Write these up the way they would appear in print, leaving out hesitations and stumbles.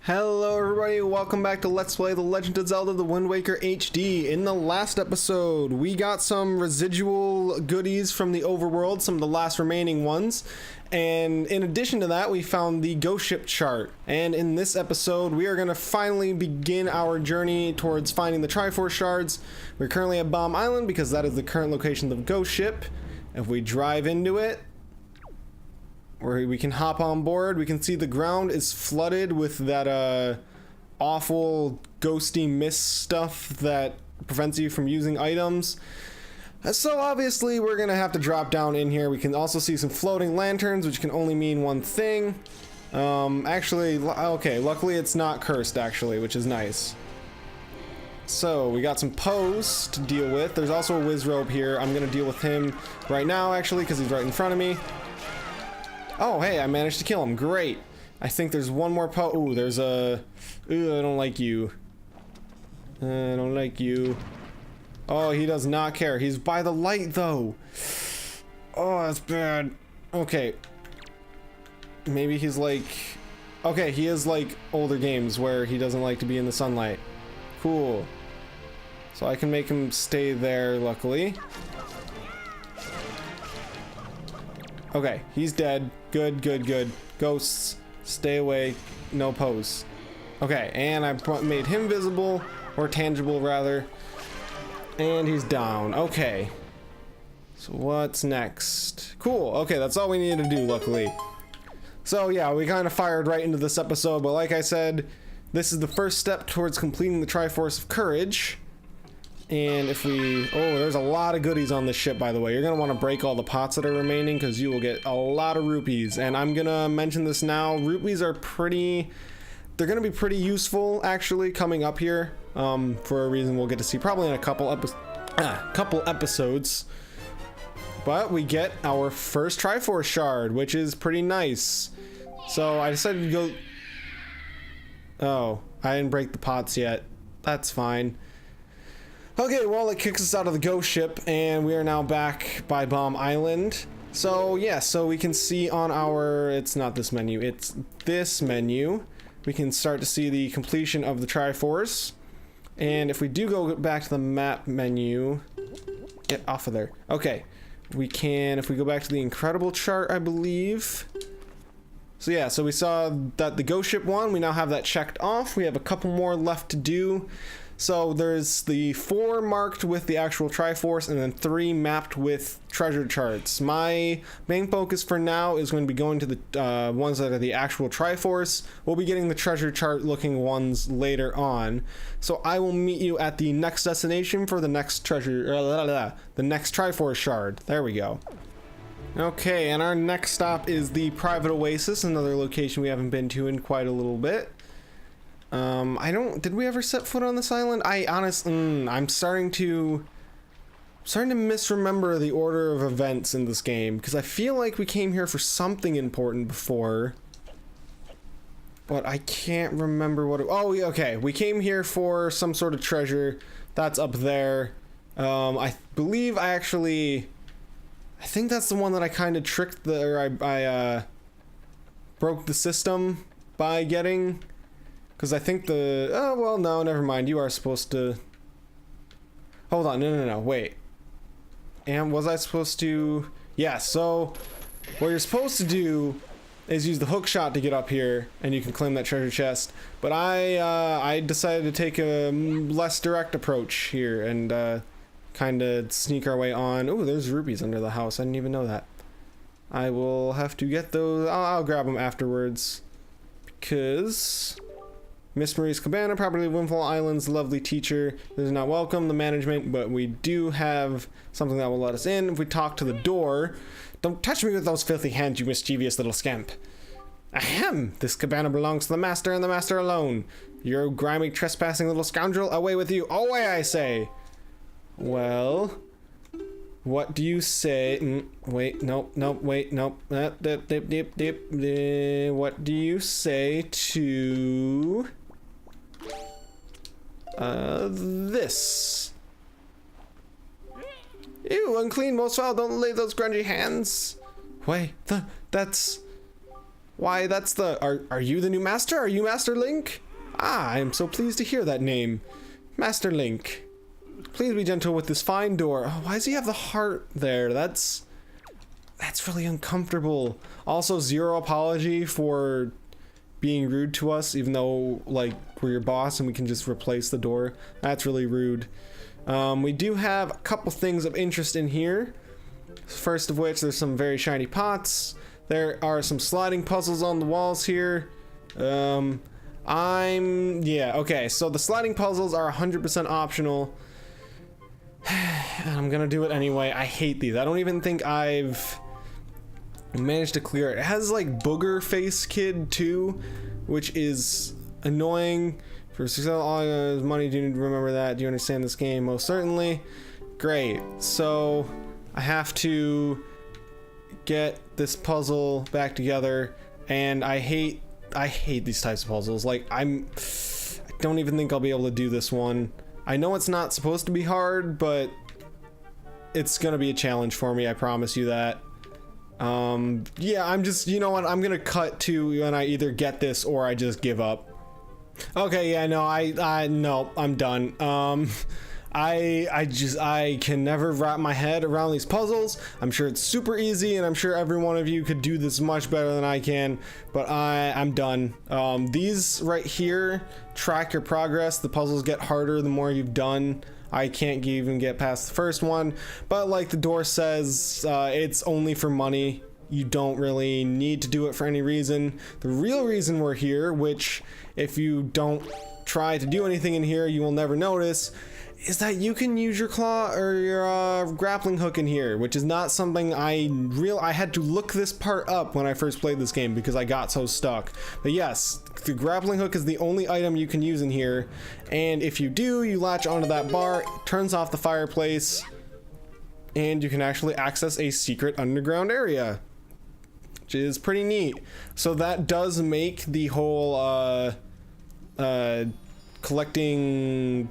Hello everybody, welcome back to Let's Play The Legend of Zelda The Wind Waker HD. In the last episode, we got some residual goodies from the overworld, some of the last remaining ones. And in addition to that, we found the ghost ship chart. And in this episode, we are going to finally begin our journey towards finding the Triforce shards. We're currently at Bomb Island because that is the current location of the ghost ship. If we drive into it, where we can hop on board, we can see the ground is flooded with that awful ghosty mist stuff that prevents you from using items. So obviously we're gonna have to drop down in here. We can also see some floating lanterns, which can only mean one thing. Actually, okay, luckily it's not cursed actually, which is nice. So we got some pose to deal with. There's also a whiz rope here. I'm gonna deal with him right now actually because he's right in front of me. Oh, hey, I managed to kill him. Great. I think there's one more ooh, there's a... Ooh, I don't like you. I don't like you. Oh, he does not care. He's by the light, though. Oh, that's bad. Okay. Maybe he's like... Okay, he is like older games where he doesn't like to be in the sunlight. Cool. So I can make him stay there, luckily. Okay, he's dead. Good, good, good. Ghosts, stay away. No pose. Okay, and I made him visible, or tangible rather. And he's down. Okay. So what's next? Cool. Okay, that's all we needed to do, luckily. So yeah, we kind of fired right into this episode, but like I said, this is the first step towards completing the Triforce of Courage. And if we... Oh, there's a lot of goodies on this ship, by the way. You're going to want to break all the pots that are remaining because you will get a lot of rupees. And I'm going to mention this now. Rupees are pretty... They're going to be pretty useful, actually, coming up here. For a reason we'll get to see probably in a couple episodes. But we get our first Triforce shard, which is pretty nice. So I decided to go... Oh, I didn't break the pots yet. That's fine. Okay, well, it kicks us out of the ghost ship, and we are now back by Bomb Island. So, yeah, so we can see on our... It's not this menu, it's this menu. We can start to see the completion of the Triforce. And if we do go back to the map menu... Get off of there. Okay, we can... If we go back to the Incredible chart, I believe... So, yeah, so we saw that the ghost ship won. We now have that checked off. We have a couple more left to do. So there's the 4 marked with the actual Triforce and then 3 mapped with treasure charts. My main focus for now is going to be going to the ones that are the actual Triforce. We'll be getting the treasure chart looking ones later on. So I will meet you at the next destination for the next treasure, the next Triforce shard. There we go. Okay, and our next stop is the Private Oasis, another location we haven't been to in quite a little bit. Did we ever set foot on this island? I honestly, I'm starting to misremember the order of events in this game, because I feel like we came here for something important before, but I can't remember what it, oh, okay, we came here for some sort of treasure, that's up there. I believe I think that's the one that I kind of tricked I broke the system by getting. Because I think oh, well, no, never mind. You are supposed to... Hold on, no, wait. And was I supposed to... Yeah, so what you're supposed to do is use the hook shot to get up here, and you can claim that treasure chest. But I decided to take a less direct approach here and kind of sneak our way on. Oh, there's rupees under the house. I didn't even know that. I will have to get those. I'll grab them afterwards. Because... Miss Marie's Cabana, property of Windfall Island's lovely teacher does not welcome the management, but we do have something that will let us in if we talk to the door. Don't touch me with those filthy hands, you mischievous little scamp. Ahem! This cabana belongs to the master and the master alone. You grimy, trespassing little scoundrel, away with you! Away, I say! Well... What do you say? Wait, nope, wait, nope. What do you say to... this? Ew, unclean, most foul, don't lay those grungy hands. Wait, that's... Why, that's the... Are you the new master? Are you Master Link? Ah, I am so pleased to hear that name. Master Link. Please be gentle with this fine door. Oh, why does he have the heart there? That's really uncomfortable. Also, zero apology for being rude to us, even though, like, we're your boss and we can just replace the door. That's really rude. We do have a couple things of interest in here. First of which, there's some very shiny pots. There are some sliding puzzles on the walls here. Yeah, okay, so the sliding puzzles are 100% optional. I'm gonna do it anyway. I hate these. I don't even think I've managed to clear it. It has like Booger Face Kid too, which is annoying. For success, all money, do you need to remember that? Do you understand this game? Most certainly. Great. So I have to get this puzzle back together, and I hate these types of puzzles. Like, I don't even think I'll be able to do this one. I know it's not supposed to be hard, but it's gonna be a challenge for me, I promise you that. Yeah, I'm just, you know what, I'm gonna cut to when I either get this or I just give up. Okay, yeah, no, no, I'm done. I can never wrap my head around these puzzles. I'm sure it's super easy, and I'm sure every one of you could do this much better than I can, but I'm done. These right here track your progress. The puzzles get harder the more you've done. I can't even get past the first one, but like the door says, it's only for money. You don't really need to do it for any reason. The real reason we're here, which if you don't try to do anything in here, you will never notice, is that you can use your claw or your grappling hook in here, which is not something I had to look this part up when I first played this game because I got so stuck. But yes, the grappling hook is the only item you can use in here, and if you do, you latch onto that bar, it turns off the fireplace, and you can actually access a secret underground area, which is pretty neat. So that does make the whole collecting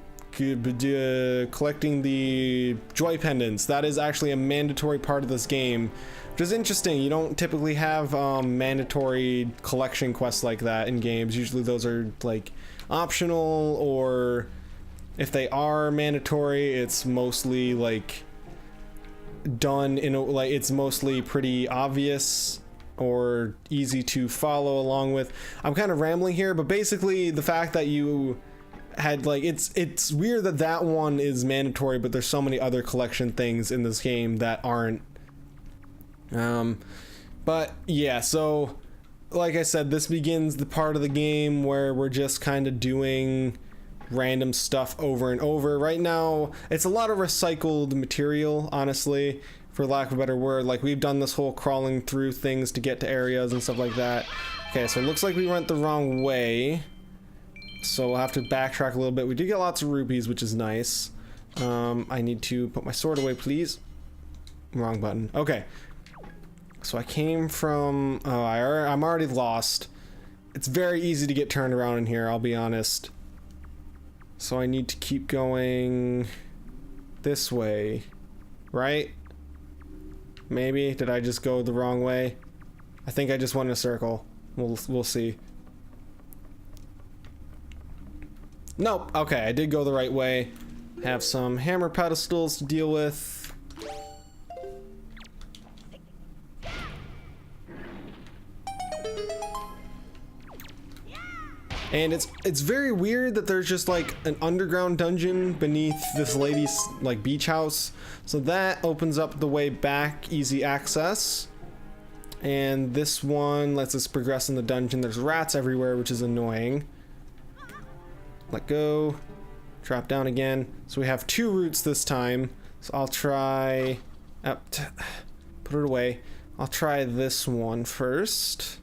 the joy pendants, that is actually a mandatory part of this game, which is interesting. You don't typically have mandatory collection quests like that in games. Usually those are like optional, or if they are mandatory, it's mostly like done in a, like, it's mostly pretty obvious or easy to follow along with. I'm kind of rambling here, but basically the fact that you had like, it's weird that that one is mandatory, but there's so many other collection things in this game that aren't. But yeah, so like I said, this begins the part of the game where we're just kind of doing random stuff over and over. Right now it's a lot of recycled material, honestly, for lack of a better word. Like, we've done this whole crawling through things to get to areas and stuff like that. Okay, so it looks like we went the wrong way, so we'll have to backtrack a little bit. We do get lots of rupees, which is nice. I need to put my sword away, please. Wrong button. Okay. So I came from... Oh, I'm already lost. It's very easy to get turned around in here, I'll be honest. So I need to keep going this way, right? Maybe? Did I just go the wrong way? I think I just went in a circle. We'll see. Nope. Okay, I did go the right way. Have some hammer pedestals to deal with. And it's very weird that there's just like an underground dungeon beneath this lady's like beach house. So that opens up the way back, easy access. And this one lets us progress in the dungeon. There's rats everywhere, which is annoying. Let go. Drop down again. So we have 2 routes this time. So I'll try... put it away. I'll try this one first.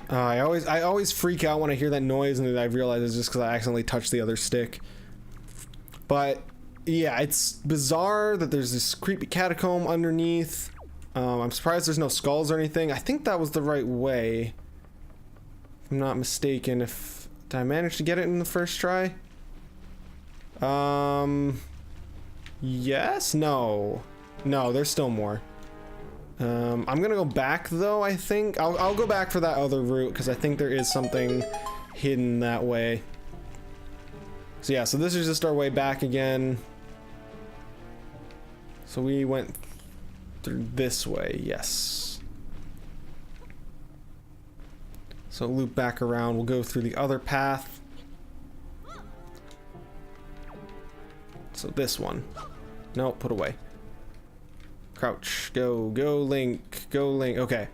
I always freak out when I hear that noise, and then I realize it's just because I accidentally touched the other stick. But yeah, it's bizarre that there's this creepy catacomb underneath. I'm surprised there's no skulls or anything. I think that was the right way, if I'm not mistaken. Did I manage to get it in the first try? Yes? No. No, there's still more. I'm gonna go back though. I think I'll go back for that other route because I think there is something hidden that way. So yeah, so this is just our way back again. So we went through this way, yes. So loop back around, we'll go through the other path. So this one. No, put away. Crouch, go, Link, go, Link. Okay.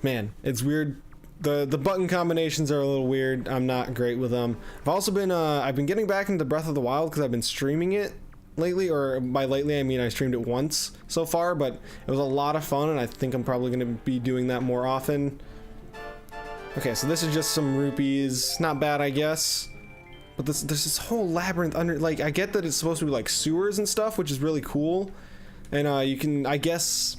Man, it's weird. The button combinations are a little weird. I'm not great with them. I've also been, I've been getting back into Breath of the Wild because I've been streaming it lately, or by lately I mean I streamed it once so far, but it was a lot of fun and I think I'm probably going to be doing that more often. Okay, so this is just some rupees. Not bad, I guess. But there's this whole labyrinth under, like, I get that it's supposed to be like sewers and stuff, which is really cool. And you can, I guess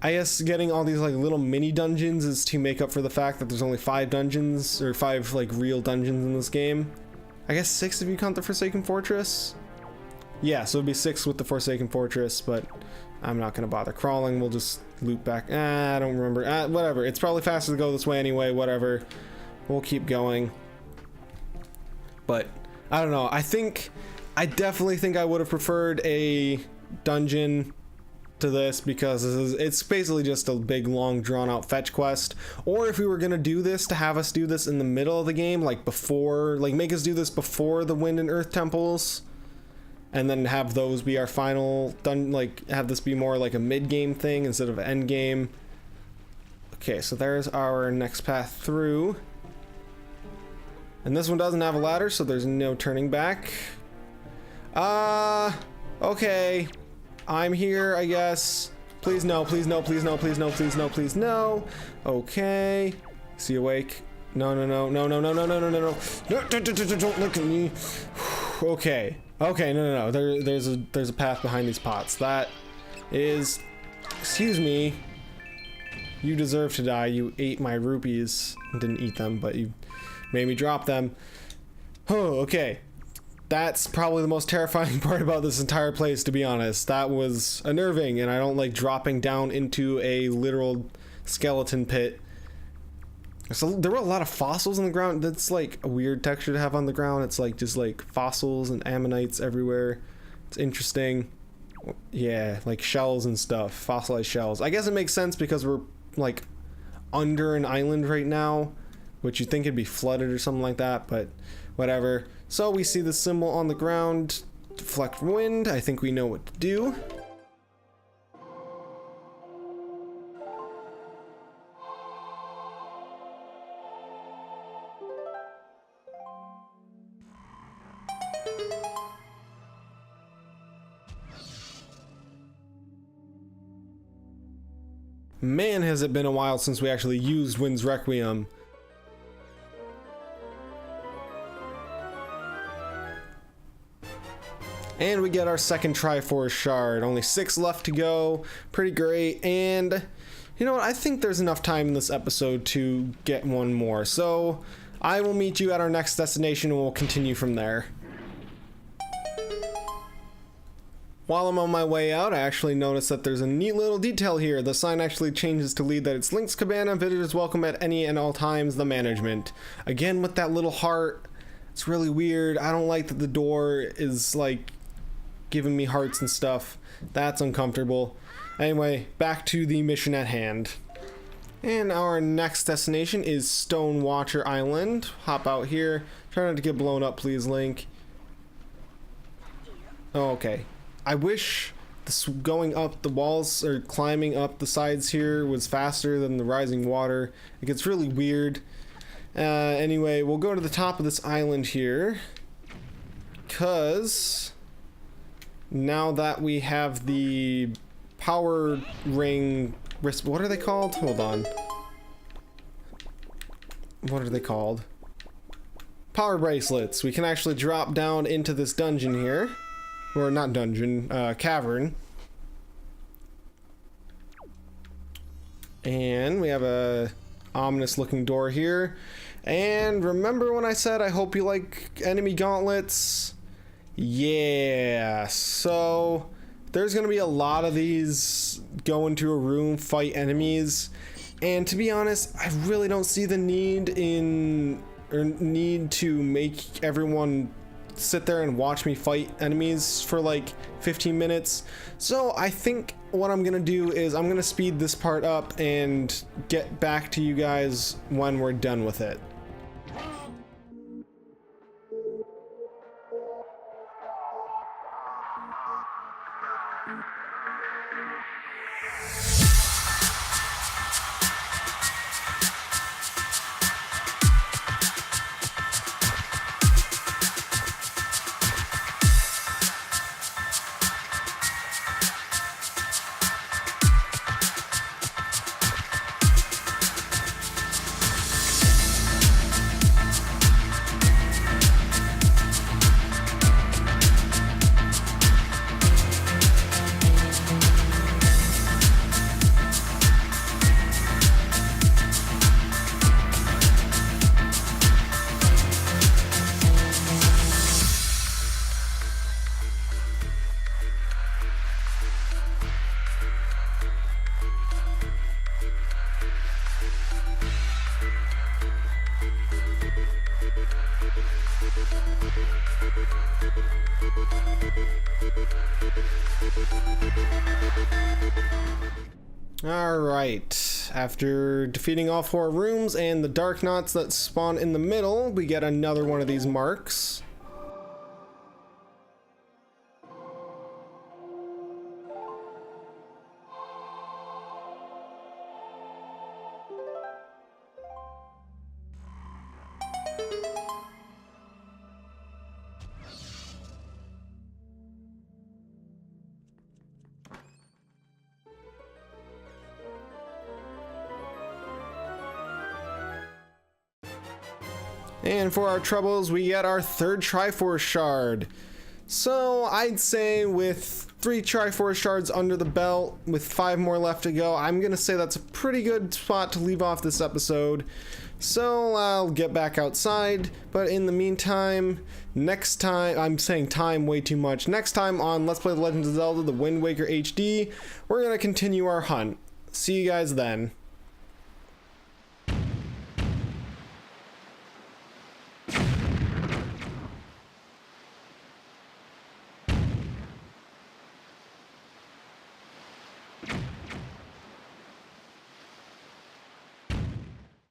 getting all these like little mini dungeons is to make up for the fact that there's only 5 dungeons, or 5 like real dungeons in this game. I guess 6 if you count the Forsaken Fortress. Yeah, so it'd be 6 with the Forsaken Fortress, but I'm not gonna bother crawling. We'll just loop back. I don't remember. Whatever. It's probably faster to go this way anyway. Whatever. We'll keep going. But I don't know. I definitely think I would have preferred a dungeon to this because it's basically just a big long drawn out fetch quest. Or if we were gonna do this, to have us do this in the middle of the game, like before, like make us do this before the Wind and Earth temples, and then have those be our final like have this be more like a mid-game thing instead of end game. Okay, so there's our next path through. And this one doesn't have a ladder, so there's no turning back. Okay. I'm here, I guess. Please no, please no, please no, please no, please no, please no. Okay. Is he awake? No, no, no, no, no, no, no, no, no, no, no. Don't look at me. Okay. Okay, no, no, no. There's a path behind these pots. That is, excuse me. You deserve to die. You ate my rupees. Didn't eat them, but you made me drop them. Oh, okay. That's probably the most terrifying part about this entire place, to be honest. That was unnerving, and I don't like dropping down into a literal skeleton pit. So there were a lot of fossils in the ground. That's like a weird texture to have on the ground. It's like just like fossils and ammonites everywhere. It's interesting. Yeah, like shells and stuff, fossilized shells. I guess it makes sense because we're like under an island right now, which you'd think it'd be flooded or something like that, but whatever. So we see the symbol on the ground, deflect wind. I think we know what to do. Man, has it been a while since we actually used Wind's Requiem. And we get our second Triforce shard. Only 6 left to go. Pretty great. And you know what? I think there's enough time in this episode to get one more. So I will meet you at our next destination and we'll continue from there. While I'm on my way out, I actually noticed that there's a neat little detail here. The sign actually changes to lead that it's Link's Cabana. Visitors welcome at any and all times. The management. Again with that little heart. It's really weird. I don't like that the door is like giving me hearts and stuff. That's uncomfortable. Anyway, back to the mission at hand. And our next destination is Stone Watcher Island. Hop out here. Try not to get blown up, please, Link. Oh, okay. I wish this going up the walls or climbing up the sides here was faster than the rising water. It gets really weird. Anyway, we'll go to the top of this island here, because now that we have the power ring wrist, what are they called? Hold on. What are they called? Power bracelets. We can actually drop down into this dungeon here. Or not dungeon, cavern. And we have a ominous looking door here. And remember when I said I hope you like enemy gauntlets? Yeah, so there's going to be a lot of these go into a room, fight enemies, and to be honest, I really don't see the need to make everyone sit there and watch me fight enemies for like 15 minutes. So I think what I'm gonna do is I'm gonna speed this part up and get back to you guys when we're done with it. Alright, after defeating all 4 rooms and the dark knots that spawn in the middle, we get another one of these marks. And for our troubles, we get our 3rd Triforce shard. So I'd say with 3 Triforce shards under the belt, with 5 more left to go, I'm gonna say that's a pretty good spot to leave off this episode. So I'll get back outside, but in the meantime, next time, I'm saying time way too much, next time on Let's Play The Legend of Zelda The Wind Waker HD, we're gonna continue our hunt. See you guys then.